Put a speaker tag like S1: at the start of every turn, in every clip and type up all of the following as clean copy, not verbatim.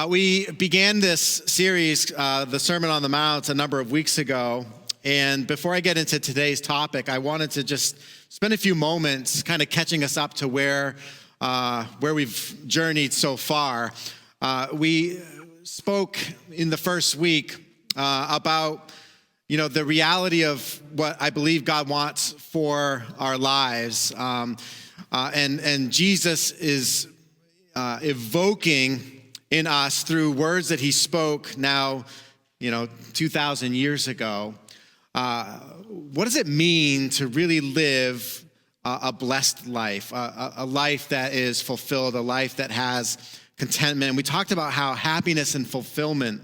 S1: We began this series, the Sermon on the Mount, a number of weeks ago. And before I get into today's topic, I wanted to just spend a few moments kind of catching us up to where we've journeyed so far. We spoke in the first week about the reality of what I believe God wants for our lives. And Jesus is evoking in us through words that he spoke now, 2,000 years ago. What does it mean to really live a blessed life, a life that is fulfilled, a life that has contentment? And we talked about how happiness and fulfillment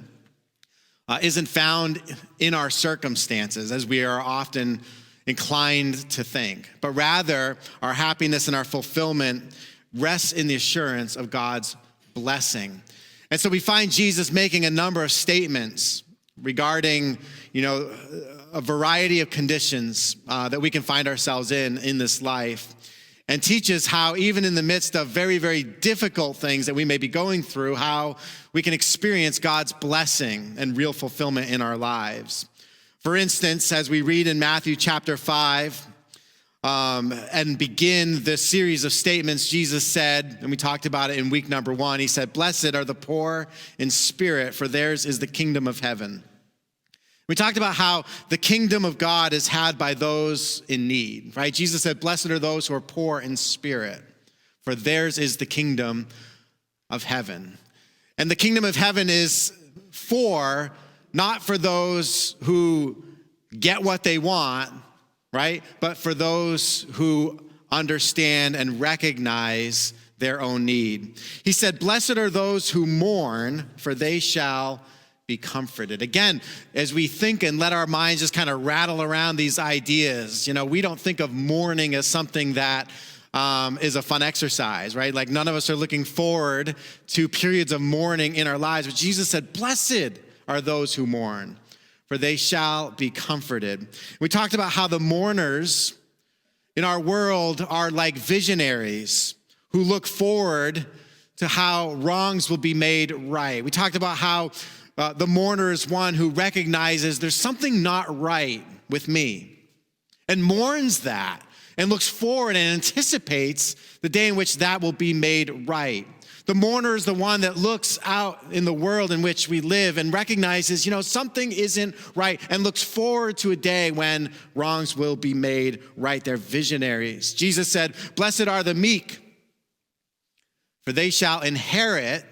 S1: isn't found in our circumstances, as we are often inclined to think, but rather our happiness and our fulfillment rests in the assurance of God's blessing. And so we find Jesus making a number of statements regarding, a variety of conditions that we can find ourselves in this life, and teaches how even in the midst of very, very difficult things that we may be going through, how we can experience God's blessing and real fulfillment in our lives. For instance, as we read in Matthew chapter 5, and begin this series of statements, Jesus said, and we talked about it in week number 1, he said, "Blessed are the poor in spirit, for theirs is the kingdom of heaven." We talked about how the kingdom of God is had by those in need, right? Jesus said, "Blessed are those who are poor in spirit, for theirs is the kingdom of heaven." And the kingdom of heaven is not for those who get what they want, right? But for those who understand and recognize their own need. He said, "Blessed are those who mourn, for they shall be comforted." Again, as we think and let our minds just kind of rattle around these ideas, we don't think of mourning as something that is a fun exercise, right? Like none of us are looking forward to periods of mourning in our lives. But Jesus said, "Blessed are those who mourn, for they shall be comforted." We talked about how the mourners in our world are like visionaries who look forward to how wrongs will be made right. We talked about how the mourner is one who recognizes there's something not right with me and mourns that and looks forward and anticipates the day in which that will be made right. The mourner is the one that looks out in the world in which we live and recognizes, something isn't right, and looks forward to a day when wrongs will be made right. They're visionaries. Jesus said, "Blessed are the meek, for they shall inherit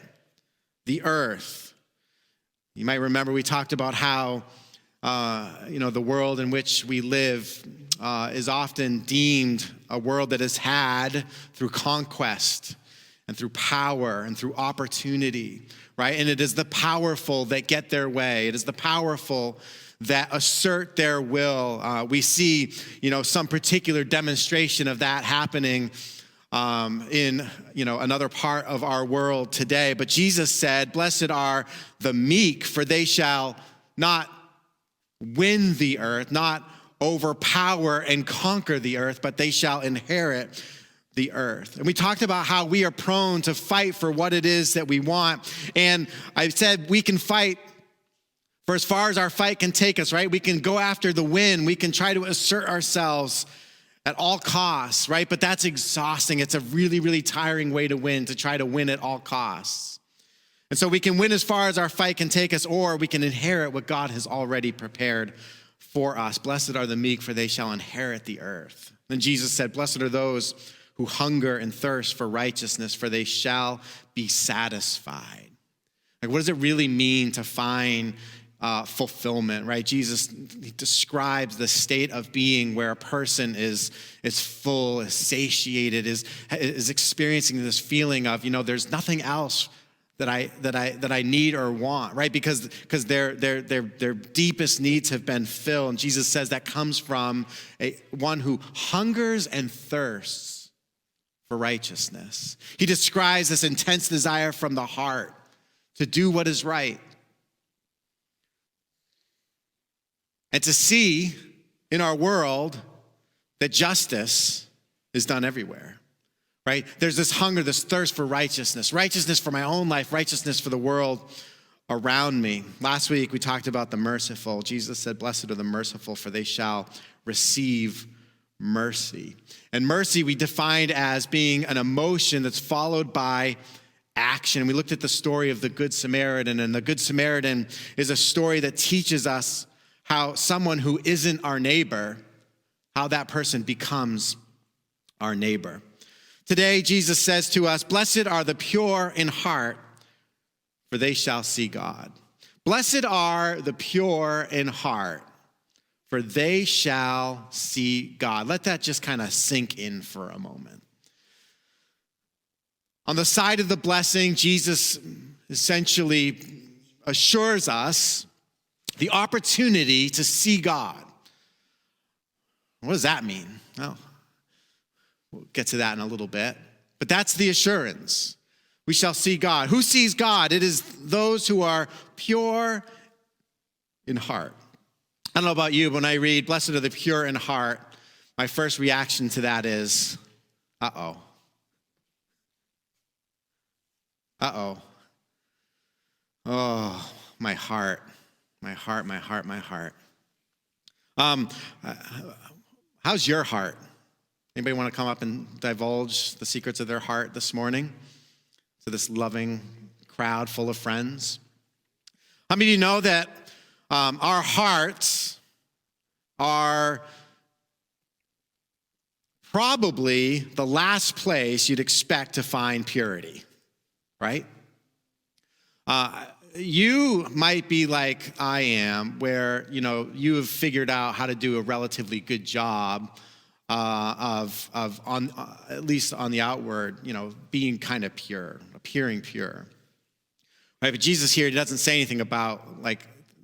S1: the earth." You might remember we talked about how, the world in which we live is often deemed a world that is had through conquest and through power and through opportunity, right? And it is the powerful that get their way. It is the powerful that assert their will. We see, some particular demonstration of that happening in, another part of our world today. But Jesus said, "Blessed are the meek, for they shall not win the earth, not overpower and conquer the earth, but they shall inherit the earth." And we talked about how we are prone to fight for what it is that we want. And I said we can fight for as far as our fight can take us, right? We can go after the win. We can try to assert ourselves at all costs, right? But that's exhausting. It's a really, really tiring way to win, to try to win at all costs. And so we can win as far as our fight can take us, or we can inherit what God has already prepared for us. "Blessed are the meek, for they shall inherit the earth." Then Jesus said, "Blessed are those who hunger and thirst for righteousness, for they shall be satisfied." Like, what does it really mean to find fulfillment, right? Jesus describes the state of being where a person is full, is satiated, is experiencing this feeling of, there's nothing else that I need or want, right? Because their deepest needs have been filled. And Jesus says that comes from one who hungers and thirsts for righteousness. He describes this intense desire from the heart to do what is right, and to see in our world that justice is done everywhere, right? There's this hunger, this thirst for righteousness for my own life, righteousness for the world around me. Last week, we talked about the merciful. Jesus said, blessed are the merciful, for they shall receive mercy. And mercy we defined as being an emotion that's followed by action. We looked at the story of the Good Samaritan, and the Good Samaritan is a story that teaches us how someone who isn't our neighbor, how that person becomes our neighbor. Today, Jesus says to us, blessed are the pure in heart, for they shall see God. Blessed are the pure in heart, for they shall see God. Let that just kind of sink in for a moment. On the side of the blessing, Jesus essentially assures us the opportunity to see God. What does that mean? Well, we'll get to that in a little bit. But that's the assurance. We shall see God. Who sees God? It is those who are pure in heart. I don't know about you, but when I read, blessed are the pure in heart, my first reaction to that is, uh-oh. Uh-oh. Oh, my heart. My heart, my heart, my heart. How's your heart? Anybody want to come up and divulge the secrets of their heart this morning to this loving crowd full of friends? How many of you know that our hearts are probably the last place you'd expect to find purity, right? You might be like I am, where, you have figured out how to do a relatively good job of at least on the outward, being kind of pure, appearing pure. Right? But Jesus here, he doesn't say anything about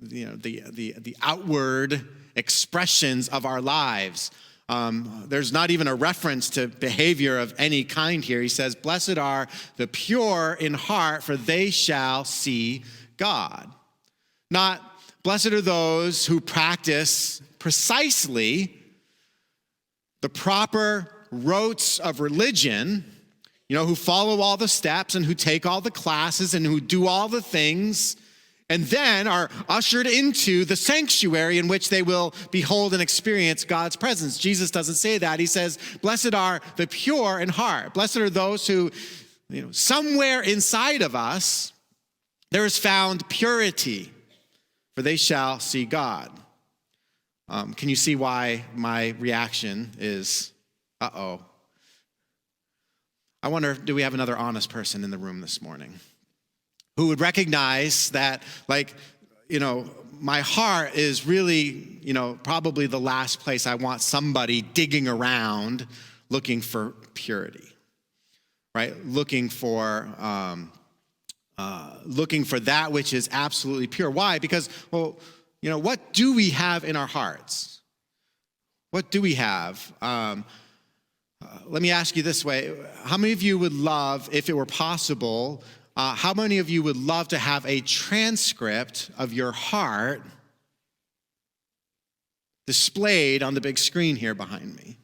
S1: the outward expressions of our lives. There's not even a reference to behavior of any kind here. He says, blessed are the pure in heart, for they shall see God. Not blessed are those who practice precisely the proper rotes of religion, who follow all the steps and who take all the classes and who do all the things, and then are ushered into the sanctuary in which they will behold and experience God's presence. Jesus doesn't say that. He says, blessed are the pure in heart. Blessed are those who, somewhere inside of us, there is found purity, for they shall see God. Can you see why my reaction is, uh-oh? I wonder, do we have another honest person in the room this morning who would recognize that, my heart is really, probably the last place I want somebody digging around looking for purity, right? Looking for that which is absolutely pure. Why? Because, what do we have in our hearts? What do we have? Let me ask you this way. How many of you would love, if it were possible, how many of you would love to have a transcript of your heart displayed on the big screen here behind me?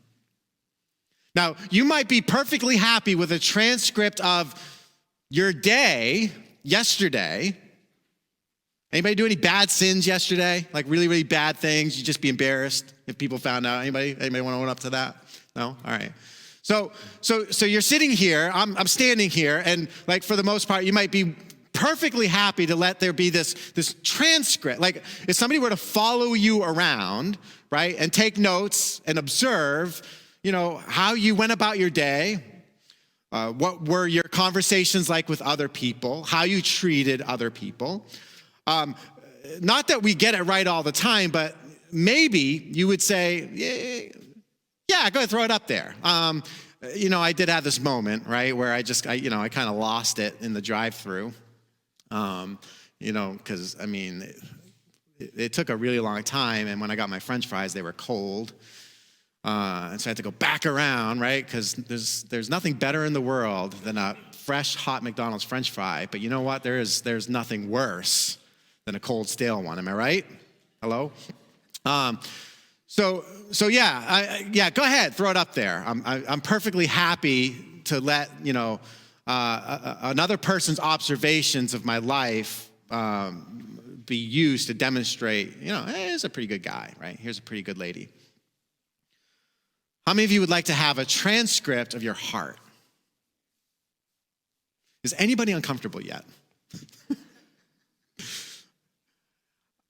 S1: Now, you might be perfectly happy with a transcript of your day yesterday. Anybody do any bad sins yesterday? Like really, really bad things? You'd just be embarrassed if people found out. Anybody want to own up to that? No? All right. So you're sitting here, I'm standing here, and for the most part, you might be perfectly happy to let there be this transcript. Like if somebody were to follow you around, right, and take notes and observe, how you went about your day, what were your conversations like with other people, how you treated other people. Not that we get it right all the time, but maybe you would say, yeah, go ahead, throw it up there. I did have this moment, right, where I kind of lost it in the drive-thru, because, it took a really long time, and when I got my French fries, they were cold, and so I had to go back around, right, because there's nothing better in the world than a fresh, hot McDonald's French fry, but you know what? There's nothing worse than a cold, stale one. Am I right? Hello? So yeah, go ahead, throw it up there. I'm perfectly happy to let, another person's observations of my life be used to demonstrate, hey, here's a pretty good guy, right? Here's a pretty good lady. How many of you would like to have a transcript of your heart? Is anybody uncomfortable yet?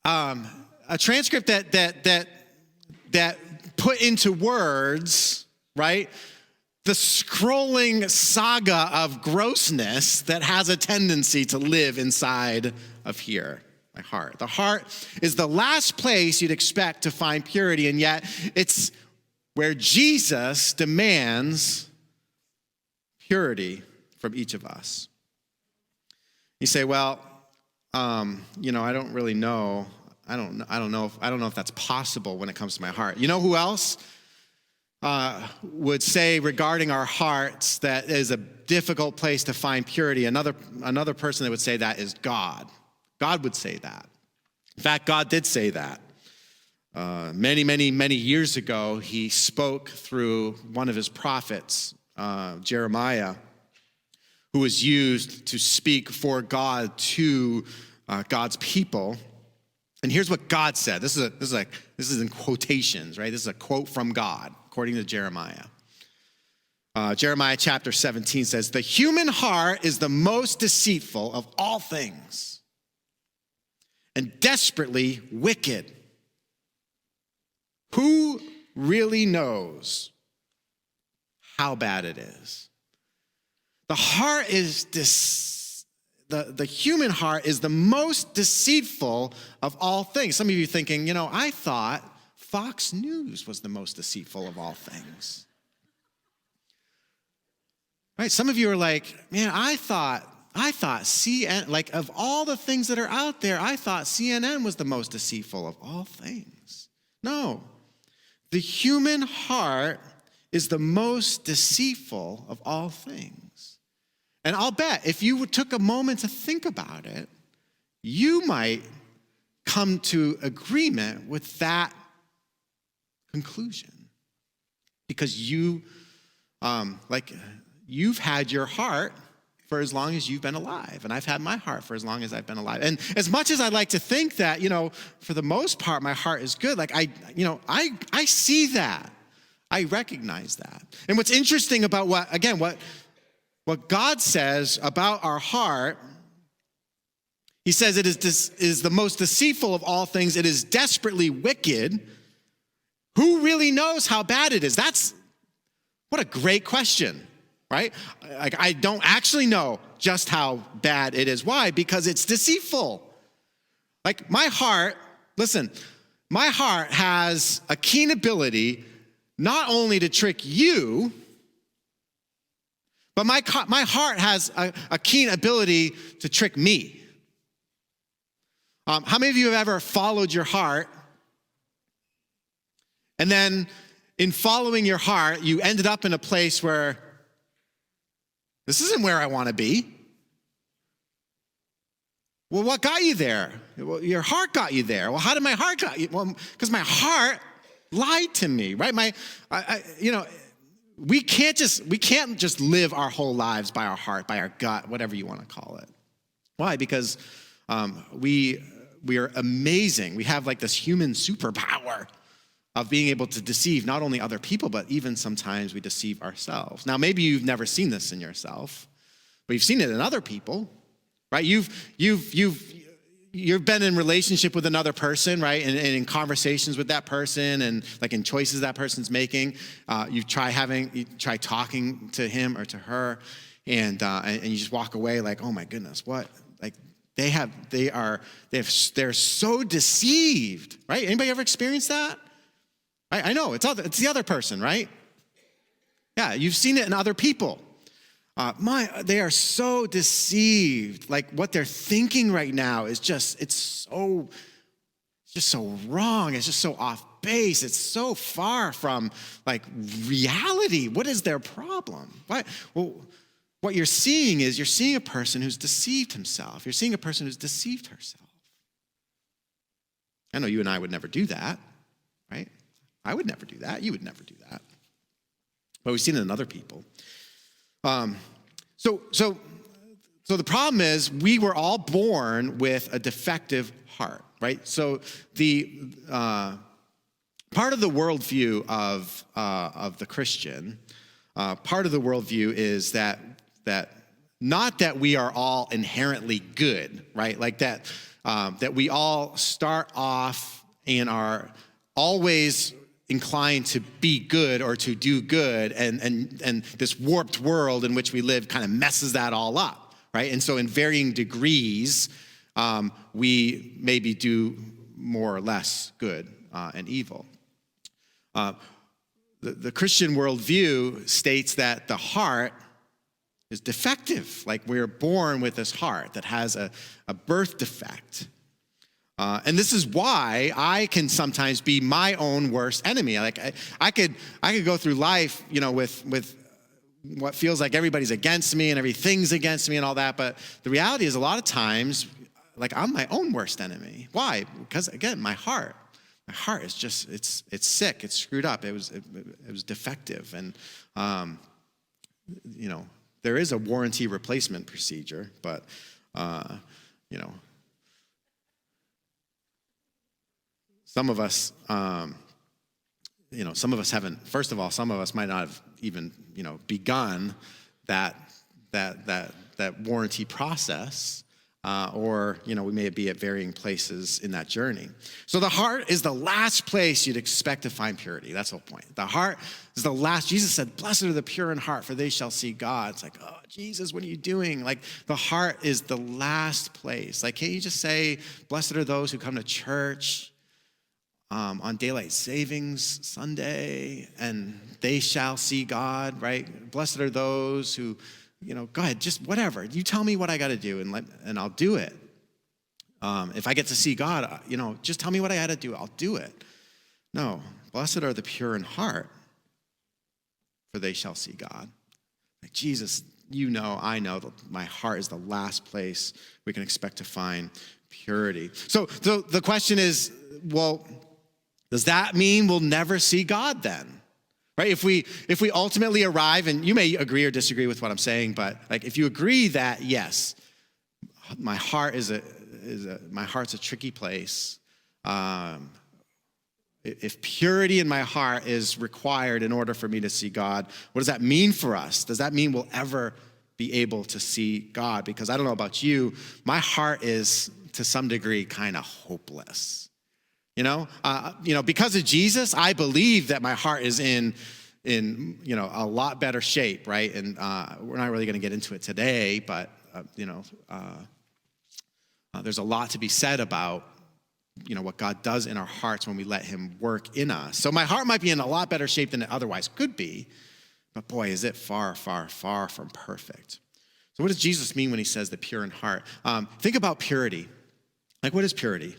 S1: A transcript that put into words, right, the scrolling saga of grossness that has a tendency to live inside of here, my heart. The heart is the last place you'd expect to find purity, and yet it's where Jesus demands purity from each of us. You say, well, I don't really know. I don't know if that's possible when it comes to my heart. You know who else would say regarding our hearts that is a difficult place to find purity? Another person that would say that is God. God would say that. In fact, God did say that. Many years ago, he spoke through one of his prophets, Jeremiah, who was used to speak for God to God's people. And here's what God said. This is in quotations, right? This is a quote from God, according to Jeremiah. Jeremiah chapter 17 says, "The human heart is the most deceitful of all things and desperately wicked. Who really knows how bad it is?" The heart is the human heart is the most deceitful of all things. Some of you thinking, I thought Fox News was the most deceitful of all things. Right? Some of you are like, man, I thought CNN, like of all the things that are out there, I thought CNN was the most deceitful of all things. No. The human heart is the most deceitful of all things. And I'll bet if you took a moment to think about it, you might come to agreement with that conclusion. Because you've had your heart for as long as you've been alive. And I've had my heart for as long as I've been alive. And as much as I like to think that, for the most part, my heart is good, I see that. I recognize that. And what's interesting about what God says about our heart, he says it is the most deceitful of all things. It is desperately wicked. Who really knows how bad it is? What a great question, right? I don't actually know just how bad it is. Why? Because it's deceitful. My heart has a keen ability not only to trick you, but my heart has a keen ability to trick me. How many of you have ever followed your heart, and then in following your heart, you ended up in a place where this isn't where I want to be? Well, what got you there? Well, your heart got you there. Well, how did my heart got you? Well, because my heart lied to me, right? We can't just live our whole lives by our heart, by our gut, whatever you want to call it. Why? Because we are amazing. We have this human superpower of being able to deceive not only other people, but even sometimes we deceive ourselves. Now, maybe you've never seen this in yourself, but you've seen it in other people, right? You've been in relationship with another person, right? And in conversations with that person, and in choices that person's making, you try talking to him or to her, and you just walk away oh my goodness, what? They're so deceived, right? Anybody ever experienced that? I know it's the other person, right? Yeah, you've seen it in other people. They are so deceived. What they're thinking right now is just so wrong. It's just so off base. It's so far from reality. What is their problem? What you're seeing is a person who's deceived himself. You're seeing a person who's deceived herself. I know you and I would never do that, right? I would never do that. You would never do that. But we've seen it in other people. Um, so the problem is we were all born with a defective heart, right? So the part of the worldview of the Christian, part of the worldview is that not that we are all inherently good, right? Like that we all start off and are always inclined to be good or to do good, and this warped world in which we live kind of messes that all up, right? And so in varying degrees, we maybe do more or less good and evil. The Christian worldview states that the heart is defective. Like we're born with this heart that has a birth defect. And this is why I can sometimes be my own worst enemy. Like I could go through life, with what feels like everybody's against me and everything's against me and all that. But the reality is a lot of times, like I'm my own worst enemy. Why? Because again, my heart is just, it's sick. It's screwed up. It was defective. And, there is a warranty replacement procedure, but, some of us, haven't, first of all, some of us might not have even, begun that warranty process, or, we may be at varying places in that journey. So the heart is the last place you'd expect to find purity. That's the whole point. The heart is the last. Jesus said, blessed are the pure in heart, for they shall see God. It's like, oh, Jesus, what are you doing? Like the heart is the last place. Like, can't you just say, blessed are those who come to church on daylight savings Sunday, and they shall see God, right? Blessed are those who, go ahead, just whatever. You tell me what I got to do, and I'll do it. If I get to see God, just tell me what I got to do. I'll do it. No, blessed are the pure in heart, for they shall see God. Like Jesus, I know that my heart is the last place we can expect to find purity. So the question is, well, does that mean we'll never see God then? Right? If we ultimately arrive, and you may agree or disagree with what I'm saying, but like if you agree that yes, my heart my heart's a tricky place. If purity in my heart is required in order for me to see God, what does that mean for us? Does that mean we'll ever be able to see God? Because I don't know about you, my heart is to some degree kind of hopeless. Because of Jesus, I believe that my heart is in a lot better shape, right? And we're not really going to get into it today, but there's a lot to be said about what God does in our hearts when we let Him work in us. So my heart might be in a lot better shape than it otherwise could be, but boy, is it far, far, far from perfect. So what does Jesus mean when He says the pure in heart? Think about purity. Like, what is purity?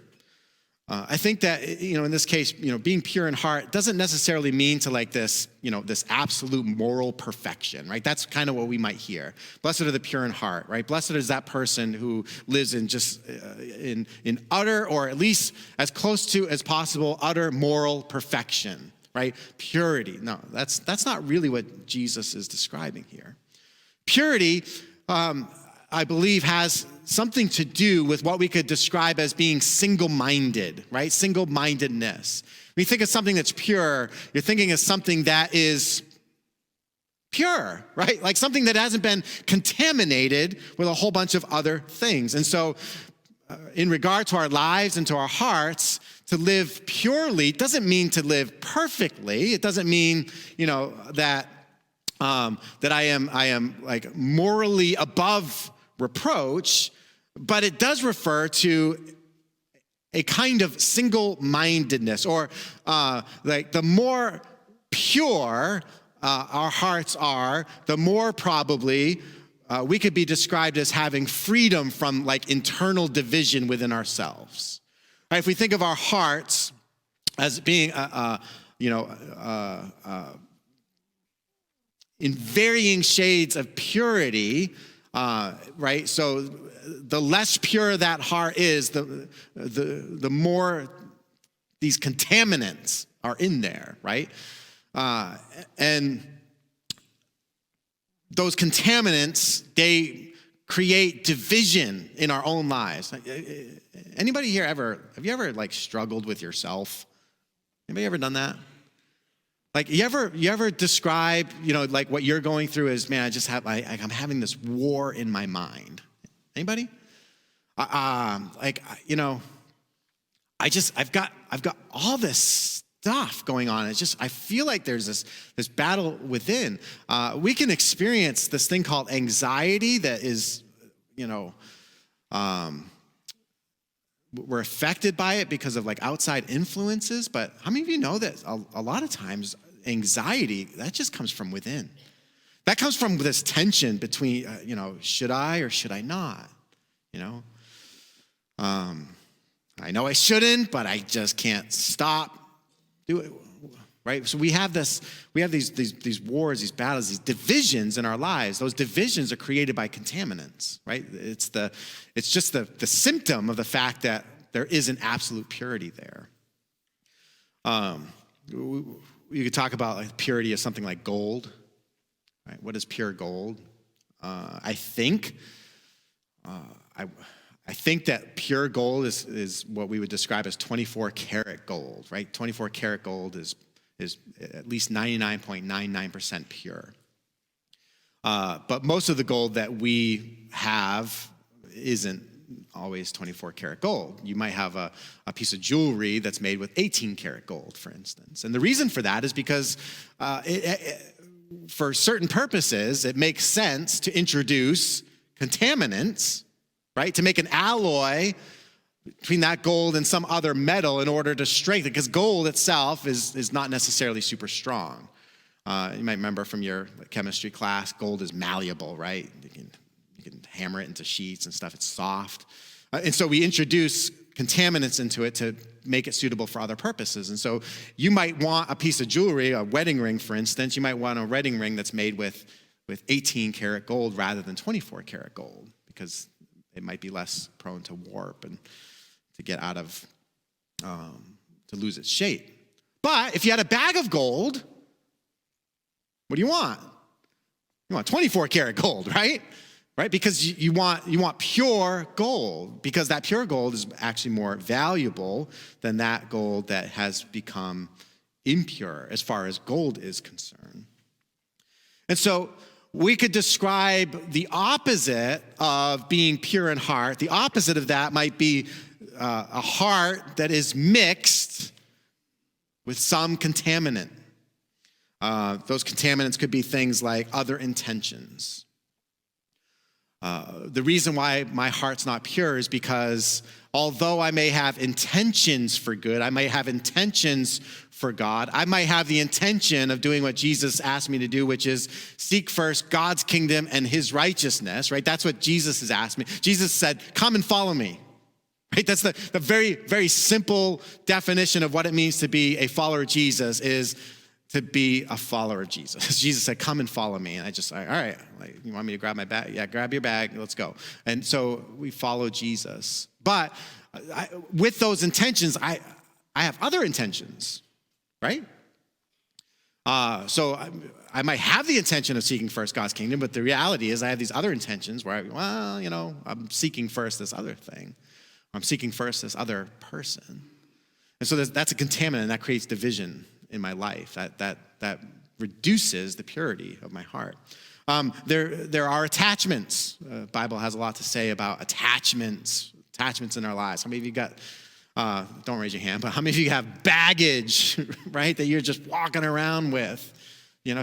S1: I think that, in this case, being pure in heart doesn't necessarily mean to like this, this absolute moral perfection, right? That's kind of what we might hear. Blessed are the pure in heart, right? Blessed is that person who lives in just in utter, or at least as close to as possible, utter moral perfection, right? Purity. No, that's not really what Jesus is describing here. Purity, I believe, has something to do with what we could describe as being single-minded, right? Single-mindedness. When you think of something that's pure, you're thinking of something that is pure, right? Like something that hasn't been contaminated with a whole bunch of other things. And so in regard to our lives and to our hearts, to live purely doesn't mean to live perfectly. It doesn't mean, that I am like morally above reproach, but it does refer to a kind of single-mindedness, or like the more pure our hearts are, the more probably we could be described as having freedom from like internal division within ourselves. Right? If we think of our hearts as being, in varying shades of purity, right? So the less pure that heart is, the more these contaminants are in there, right? And those contaminants, they create division in our own lives. Anybody here have you ever like struggled with yourself? Anybody ever done that? Like you ever describe, like what you're going through as, man, I'm having this war in my mind. Anybody? I've got all this stuff going on. I feel like there's this battle within. We can experience this thing called anxiety that is, we're affected by it because of like outside influences. But how many of you know that a lot of times anxiety, that just comes from within? That comes from this tension between, should I or should I not? I know I shouldn't, but I just can't stop. Do it, right? So we have these wars, these battles, these divisions in our lives. Those divisions are created by contaminants, right? It's just the symptom of the fact that there isn't absolute purity there. You could talk about like purity as something like gold, right? What is pure gold? I think that pure gold is what we would describe as 24 karat gold, right? 24 karat gold is at least 99.99% pure. But most of the gold that we have isn't always 24 karat gold. You might have a piece of jewelry that's made with 18 karat gold, for instance. And the reason for that is because for certain purposes, it makes sense to introduce contaminants, right? To make an alloy between that gold and some other metal in order to strengthen, because gold itself is not necessarily super strong. You might remember from your chemistry class, gold is malleable, right? You can hammer it into sheets and stuff. It's soft. And so we introduce contaminants into it to make it suitable for other purposes. And so you might want a piece of jewelry, a wedding ring, for instance. You might want a wedding ring that's made with 18 karat gold rather than 24 karat gold, because it might be less prone to warp and to get out of, to lose its shape. But if you had a bag of gold, what do you want? You want 24 karat gold, right? Right? Because you want pure gold, because that pure gold is actually more valuable than that gold that has become impure as far as gold is concerned. And so we could describe the opposite of being pure in heart. The opposite of that might be a heart that is mixed with some contaminant. Those contaminants could be things like other intentions. The reason why my heart's not pure is because although I may have intentions for good, I might have intentions for God, I might have the intention of doing what Jesus asked me to do, which is seek first God's kingdom and his righteousness, right? That's what Jesus has asked me. Jesus said, come and follow me, right? That's the very, very simple definition of what it means to be a follower of Jesus, is to be a follower of Jesus. Jesus said, come and follow me. And I just, all right, like, you want me to grab my bag? Yeah, grab your bag, let's go. And so we follow Jesus. But with those intentions, I have other intentions, right? So I might have the intention of seeking first God's kingdom, but the reality is I have these other intentions where I'm seeking first this other thing. I'm seeking first this other person. And so that's a contaminant, and that creates division in my life. That reduces the purity of my heart. There are attachments. The Bible has a lot to say about attachments in our lives. How many of you got, don't raise your hand, but how many of you have baggage, right, that you're just walking around with,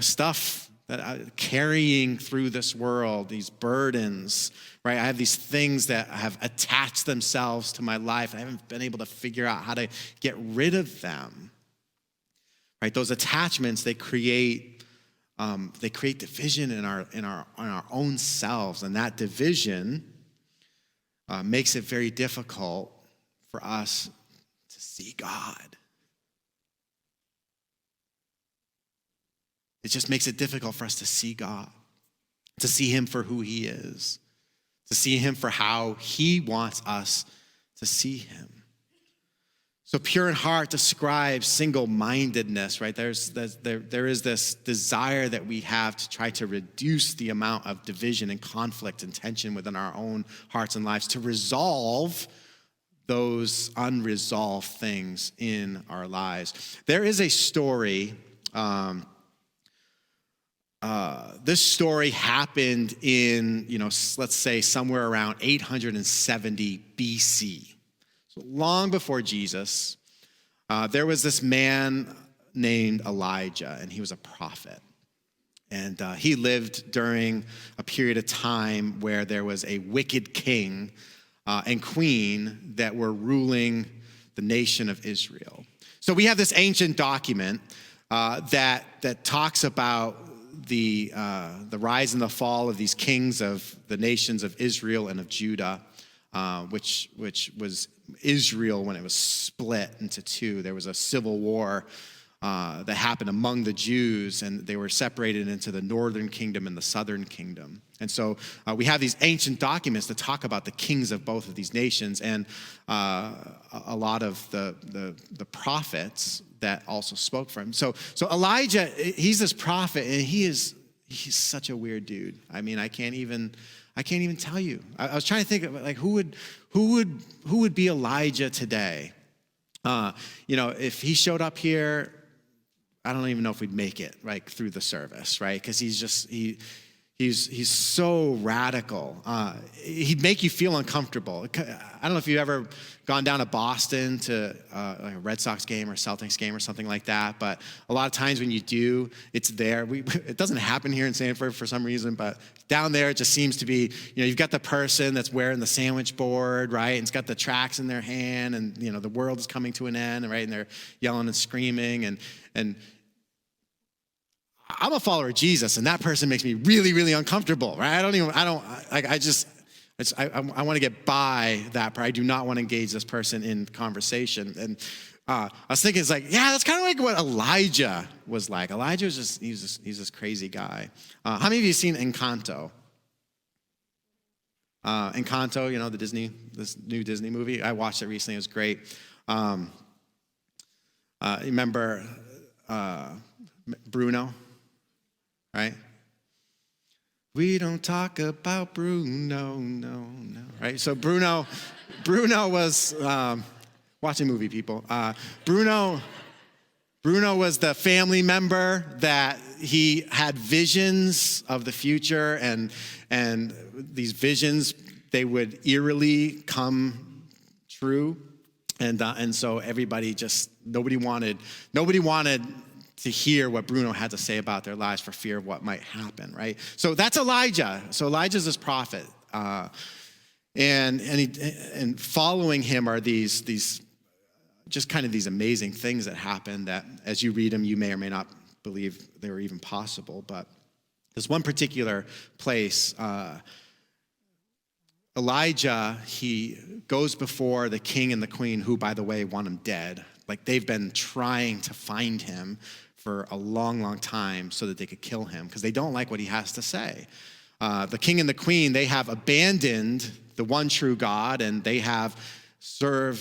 S1: stuff that I'm carrying through this world, these burdens, right? I have these things that have attached themselves to my life. I haven't been able to figure out how to get rid of them. Right, those attachments, they create division in our own selves, and that division makes it very difficult for us to see God. It just makes it difficult for us to see God, to see him for who he is, to see him for how he wants us to see him. So pure in heart describes single-mindedness, right? There is this desire that we have to try to reduce the amount of division and conflict and tension within our own hearts and lives, to resolve those unresolved things in our lives. There is a story. This story happened in, let's say somewhere around 870 BC. So long before Jesus, there was this man named Elijah, and he was a prophet. And he lived during a period of time where there was a wicked king and queen that were ruling the nation of Israel. So we have this ancient document that talks about the rise and the fall of these kings of the nations of Israel and of Judah, which was Israel when it was split into two. There was a civil war that happened among the Jews, and they were separated into the northern kingdom and the southern kingdom. And so we have these ancient documents that talk about the kings of both of these nations, and a lot of the prophets that also spoke for him. So Elijah, he's this prophet, and he's such a weird dude. I mean, I can't even tell you. I was trying to think of like who would be Elijah today. If he showed up here, I don't even know if we'd make it right through the service, right? Because he's so radical. He'd make you feel uncomfortable. I don't know if you've ever gone down to Boston to like a Red Sox game or Celtics game or something like that, but a lot of times when you do, it's there. It doesn't happen here in Sanford for some reason, but down there it just seems to be, you've got the person that's wearing the sandwich board, right? And it's got the tracts in their hand, and the world is coming to an end, right? And they're yelling and screaming, and I'm a follower of Jesus, and that person makes me really, really uncomfortable, right? I want to get by that part. I do not want to engage this person in conversation. And I was thinking, it's like, yeah, that's kind of like what Elijah was like. Elijah was he's this crazy guy. How many of you have seen Encanto? Encanto, this new Disney movie. I watched it recently. It was great. Remember Bruno? Right? We don't talk about Bruno, no. Right? So Bruno was, watching movie people. Bruno was the family member that he had visions of the future, and these visions, they would eerily come true. And so everybody nobody wanted to hear what Bruno had to say about their lives for fear of what might happen, right? So that's Elijah. So Elijah's this prophet, and following him are these just kind of these amazing things that happen that, as you read them, you may or may not believe they were even possible. But there's one particular place. Elijah, he goes before the king and the queen, who, by the way, want him dead. Like, they've been trying to find him for a long, long time so that they could kill him because they don't like what he has to say. The king and the queen, they have abandoned the one true God, and they have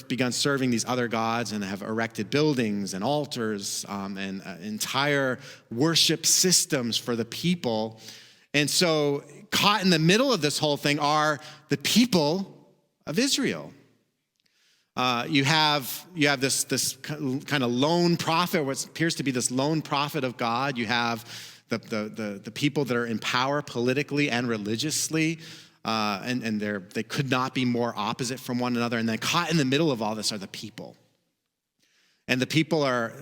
S1: begun serving these other gods, and have erected buildings and altars and entire worship systems for the people. And so caught in the middle of this whole thing are the people of Israel. You have this kind of lone prophet, what appears to be this lone prophet of God. You have the people that are in power politically and religiously, and they could not be more opposite from one another. And then caught in the middle of all this are the people. And the people they're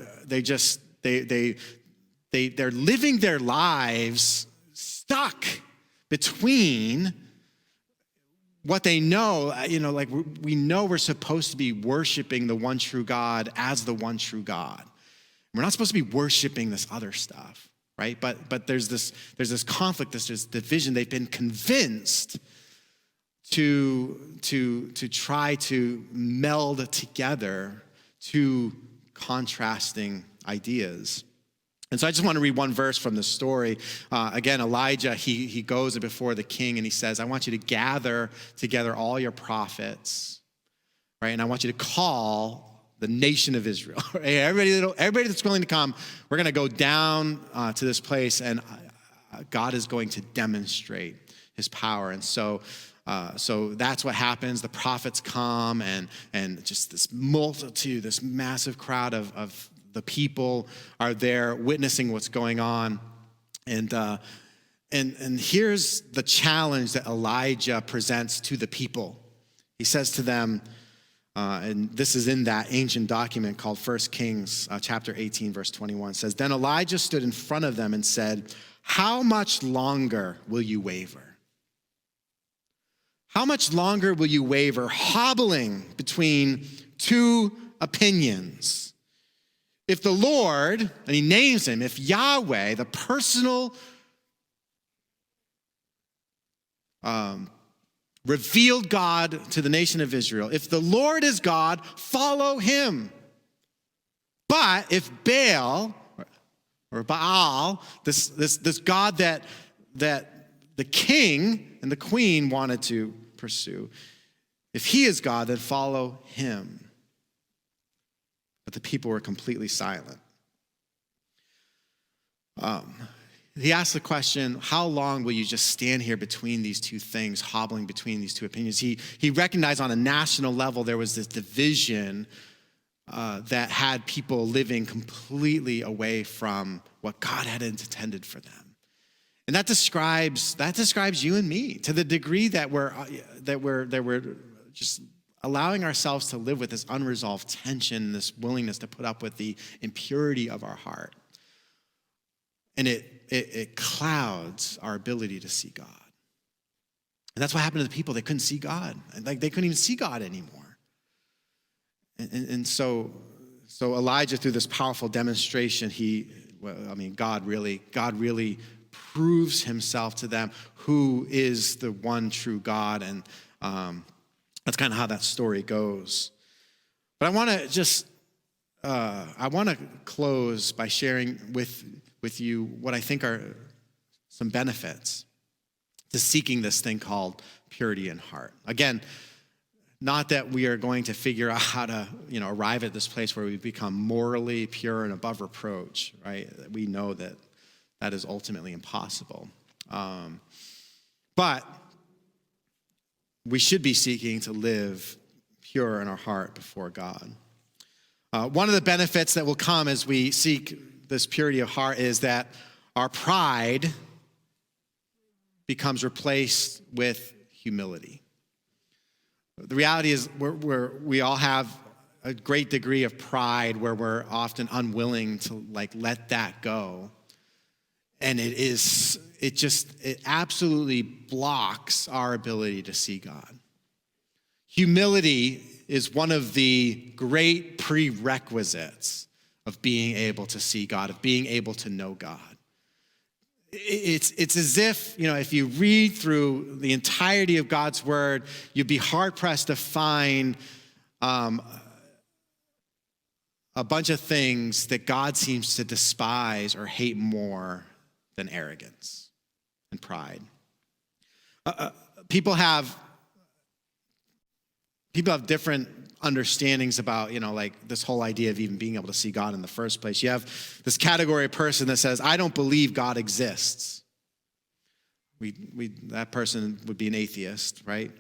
S1: living their lives stuck between what they know, like we know we're supposed to be worshiping the one true God as the one true God. We're not supposed to be worshiping this other stuff, right? But there's this conflict, there's this division. They've been convinced to try to meld together two contrasting ideas. And so I just want to read one verse from the story. Again, Elijah, he goes before the king and he says, I want you to gather together all your prophets, right? And I want you to call the nation of Israel. Hey, everybody that's willing to come, we're going to go down to this place, and God is going to demonstrate his power. And so that's what happens. The prophets come, and just this multitude, this massive crowd of the people are there witnessing what's going on. And here's the challenge that Elijah presents to the people. He says to them, and this is in that ancient document called 1 Kings chapter 18, verse 21, says, "Then Elijah stood in front of them and said, 'How much longer will you waver? How much longer will you waver, hobbling between two opinions? If the Lord,'" and he names him, "if Yahweh, the personal revealed God to the nation of Israel, if the Lord is God, follow him. But if Baal or Baal, this God that the king and the queen wanted to pursue, if he is God, then follow him." But the people were completely silent. He asked the question, how long will you just stand here between these two things, hobbling between these two opinions? He recognized on a national level there was this division that had people living completely away from what God had intended for them. And that describes you and me to the degree that we're just allowing ourselves to live with this unresolved tension, this willingness to put up with the impurity of our heart. And it clouds our ability to see God. And that's what happened to the people. They couldn't see God. Like, they couldn't even see God anymore. And so Elijah, through this powerful demonstration, God really proves himself to them, who is the one true God. And that's kind of how that story goes. But I want to close by sharing with you what I think are some benefits to seeking this thing called purity in heart. Again, not that we are going to figure out how to, arrive at this place where we become morally pure and above reproach, right? We know that is ultimately impossible. But we should be seeking to live pure in our heart before God. One of the benefits that will come as we seek this purity of heart is that our pride becomes replaced with humility. The reality is we all have a great degree of pride where we're often unwilling to let that go. And it absolutely blocks our ability to see God. Humility is one of the great prerequisites of being able to see God, of being able to know God. It's as if, if you read through the entirety of God's word, you'd be hard-pressed to find a bunch of things that God seems to despise or hate more than arrogance and pride. People have different understandings about, this whole idea of even being able to see God in the first place. You have this category of person that says, "I don't believe God exists." That person would be an atheist, right?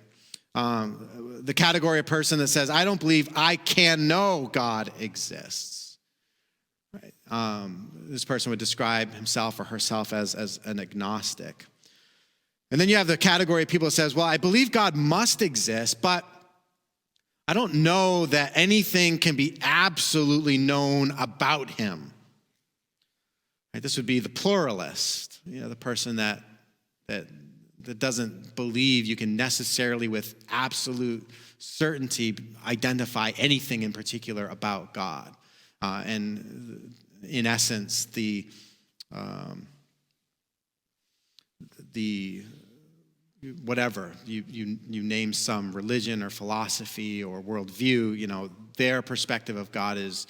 S1: The category of person that says, "I don't believe I can know God exists." Right? This person would describe himself or herself as an agnostic. And then you have the category of people that says, "Well, I believe God must exist, but I don't know that anything can be absolutely known about him." Right? This would be the pluralist, the person that doesn't believe you can necessarily with absolute certainty identify anything in particular about God. And in essence, the whatever, you name some religion or philosophy or worldview, their perspective of God is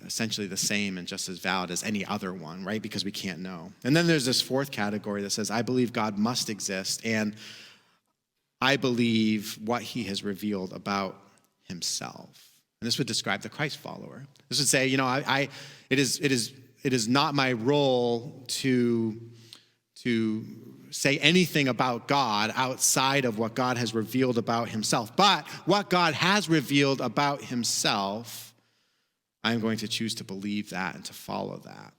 S1: essentially the same and just as valid as any other one, right? Because we can't know. And then there's this fourth category that says, "I believe God must exist, and I believe what he has revealed about himself." And this would describe the Christ follower. This would say, it is not my role to say anything about God outside of what God has revealed about himself. But what God has revealed about himself, I'm going to choose to believe that and to follow that.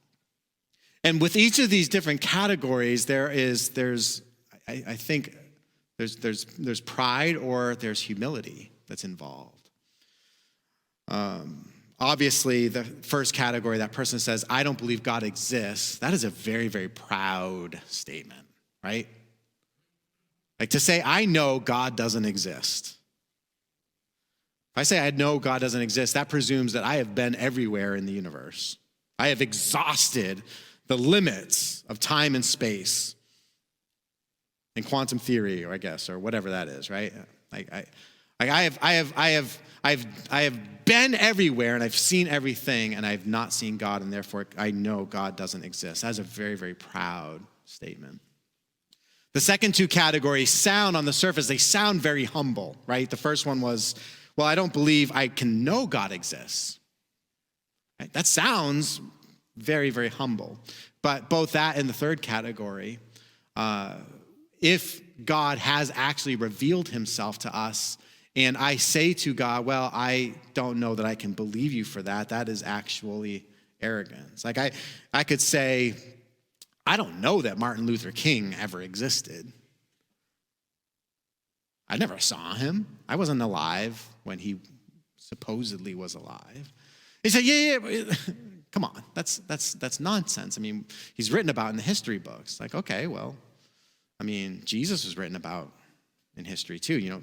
S1: And with each of these different categories, there's pride or there's humility that's involved. Obviously, the first category, that person says, I don't believe God exists, that is a very, very proud statement, right? Like to say, I know God doesn't exist. If I say I know God doesn't exist, that presumes that I have been everywhere in the universe. I have exhausted the limits of time and space in quantum theory, or whatever that is, right? I have been everywhere and I've seen everything and I've not seen God, and therefore I know God doesn't exist. That's a very, very proud statement. The second two categories sound on the surface, they sound very humble, right? The first one was, well, I don't believe I can know God exists. Right? That sounds very, very humble. But both that and the third category, if God has actually revealed himself to us, and I say to God, well, I don't know that I can believe you for that, that is actually arrogance. Like I could say, I don't know that Martin Luther King ever existed. I never saw him. I wasn't alive when he supposedly was alive. He said, yeah, come on, that's nonsense. I mean, he's written about in the history books. Like, okay, well, I mean, Jesus was written about in history too.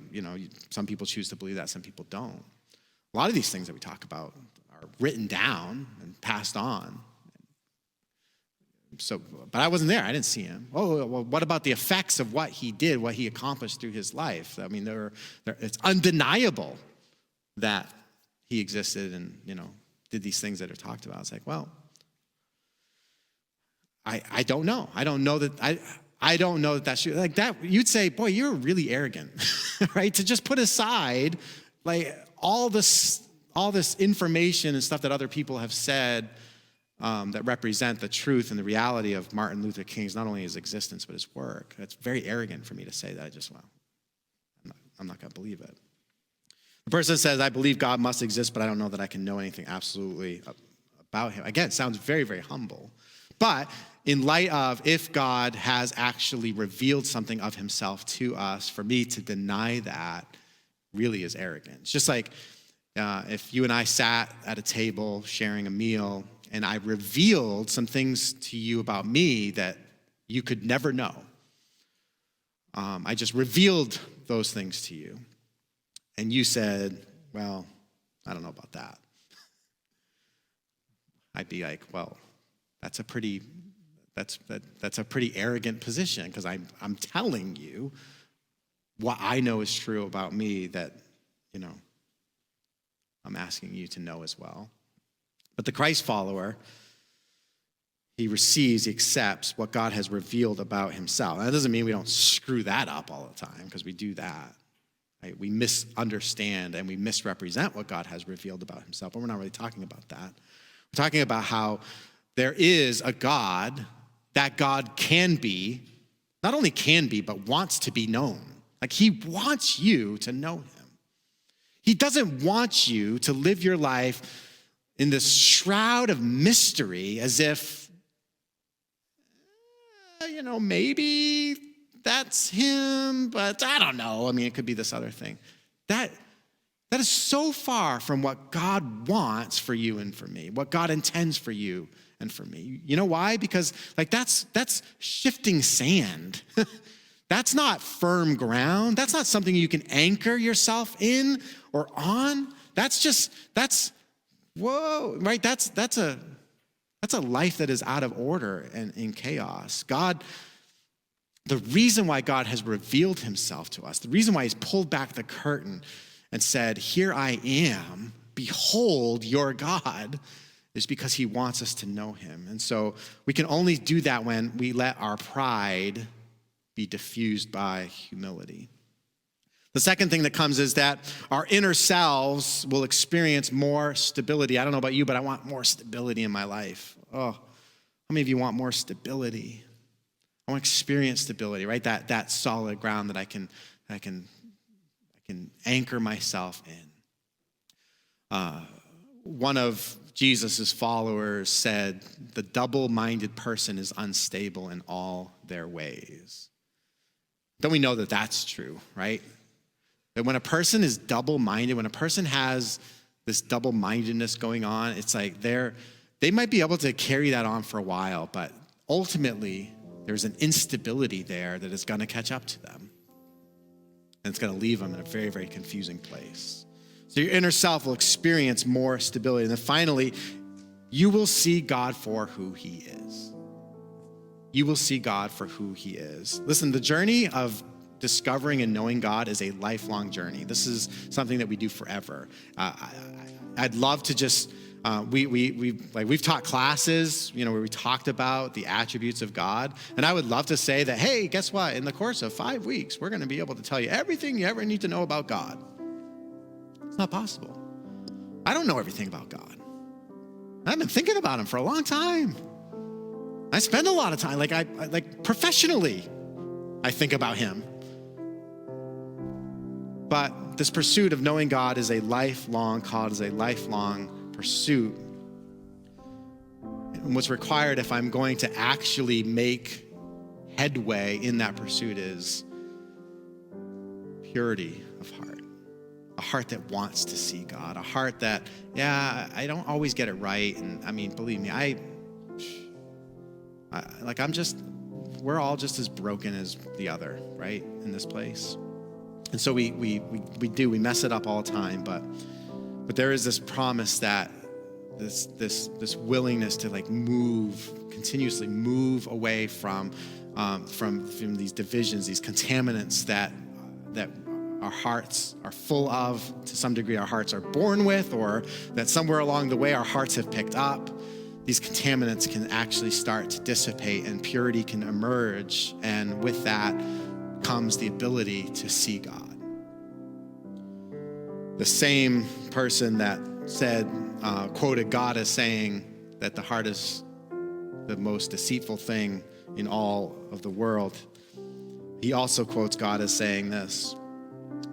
S1: Some people choose to believe that, some people don't. A lot of these things that we talk about are written down and passed on. So, but I wasn't there. I didn't see him. Oh, well, what about the effects of what he did, what he accomplished through his life? I mean, it's undeniable that he existed and, did these things that are talked about. It's like, well, I don't know. I don't know that I don't know that that's true. Like that, you'd say, boy, you're really arrogant, right? To just put aside like all this information and stuff that other people have said that represent the truth and the reality of Martin Luther King's, not only his existence, but his work. That's very arrogant for me to say that. I'm not going to believe it. The person says, I believe God must exist, but I don't know that I can know anything absolutely about him. Again, it sounds very, very humble. But in light of, if God has actually revealed something of himself to us, for me to deny that really is arrogant. It's just like if you and I sat at a table sharing a meal and I revealed some things to you about me that you could never know. I just revealed those things to you. And you said, well, I don't know about that. I'd be like, well, that's a pretty arrogant position, because I'm telling you what I know is true about me that, I'm asking you to know as well. But the Christ follower, he receives, he accepts what God has revealed about himself. And that doesn't mean we don't screw that up all the time, because we do that. Right? We misunderstand and we misrepresent what God has revealed about himself, but we're not really talking about that. We're talking about how there is a God, that God can be, not only can be, but wants to be known. Like he wants you to know him. He doesn't want you to live your life in this shroud of mystery as if, maybe that's him, but I don't know. I mean, it could be this other thing. That is so far from what God wants for you and for me, what God intends for you and for me. You know why? Because that's shifting sand. That's not firm ground. That's not something you can anchor yourself in or on. That's whoa, right? That's a life that is out of order and in chaos. The reason why God has revealed himself to us, the reason why he's pulled back the curtain and said, here I am, behold your God, is because he wants us to know him. And so we can only do that when we let our pride be diffused by humility. The second thing that comes is that our inner selves will experience more stability. I don't know about you, but I want more stability in my life. Oh, how many of you want more stability? I want to experience stability, right? That solid ground that I can anchor myself in. One of Jesus' followers said, the double-minded person is unstable in all their ways. Don't we know that that's true, right? That when a person is double-minded, when a person has this double-mindedness going on, it's like they might be able to carry that on for a while, but ultimately there's an instability there that is going to catch up to them. And it's going to leave them in a very, very confusing place. So your inner self will experience more stability. And then finally, you will see God for who he is. You will see God for who he is. Listen, the journey of discovering and knowing God is a lifelong journey. This is something that we do forever. I'd love to just, we've taught classes, where we talked about the attributes of God. And I would love to say that, hey, guess what? In the course of 5 weeks, we're going to be able to tell you everything you ever need to know about God. It's not possible. I don't know everything about God. I've been thinking about him for a long time. I spend a lot of time, professionally, I think about him. But this pursuit of knowing God is a lifelong pursuit. And what's required if I'm going to actually make headway in that pursuit is purity of heart. A heart that wants to see God. A heart that, I don't always get it right. And I mean, believe me, we're all just as broken as the other, right? In this place. And so we mess it up all the time, but there is this promise that this willingness to continuously move away from these divisions, these contaminants that our hearts are full of, to some degree our hearts are born with, or that somewhere along the way our hearts have picked up. These contaminants can actually start to dissipate and purity can emerge, and with that comes the ability to see God. The same person that quoted God as saying that the heart is the most deceitful thing in all of the world, he also quotes God as saying this: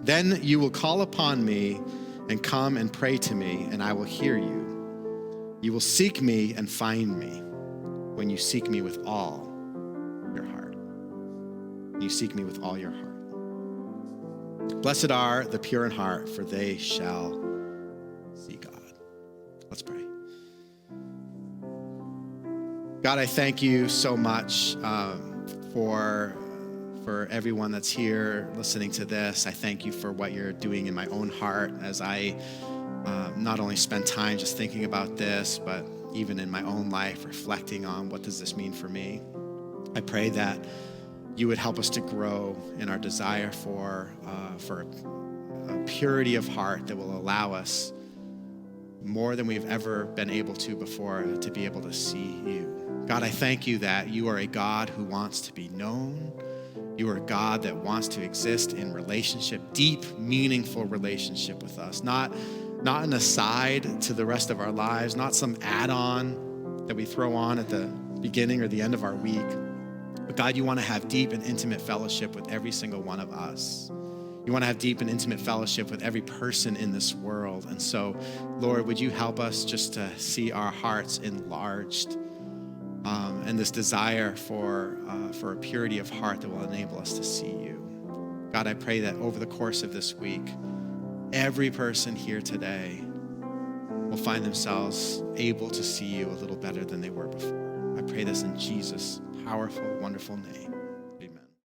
S1: "Then you will call upon me and come and pray to me, and I will hear you. You will seek me and find me when you seek me with all your heart." You seek me with all your heart. Blessed are the pure in heart, for they shall see God. Let's pray. God, I thank you so much for everyone that's here listening to this. I thank you for what you're doing in my own heart as I not only spend time just thinking about this, but even in my own life, reflecting on what does this mean for me. I pray that you would help us to grow in our desire for a purity of heart that will allow us more than we've ever been able to before to be able to see you. God, I thank you that you are a God who wants to be known. You are a God that wants to exist in relationship, deep, meaningful relationship with us, not an aside to the rest of our lives, not some add-on that we throw on at the beginning or the end of our week. But God, you want to have deep and intimate fellowship with every single one of us. You want to have deep and intimate fellowship with every person in this world. And so, Lord, would you help us just to see our hearts enlarged and this desire for a purity of heart that will enable us to see you. God, I pray that over the course of this week, every person here today will find themselves able to see you a little better than they were before. I pray this in Jesus' powerful, wonderful name.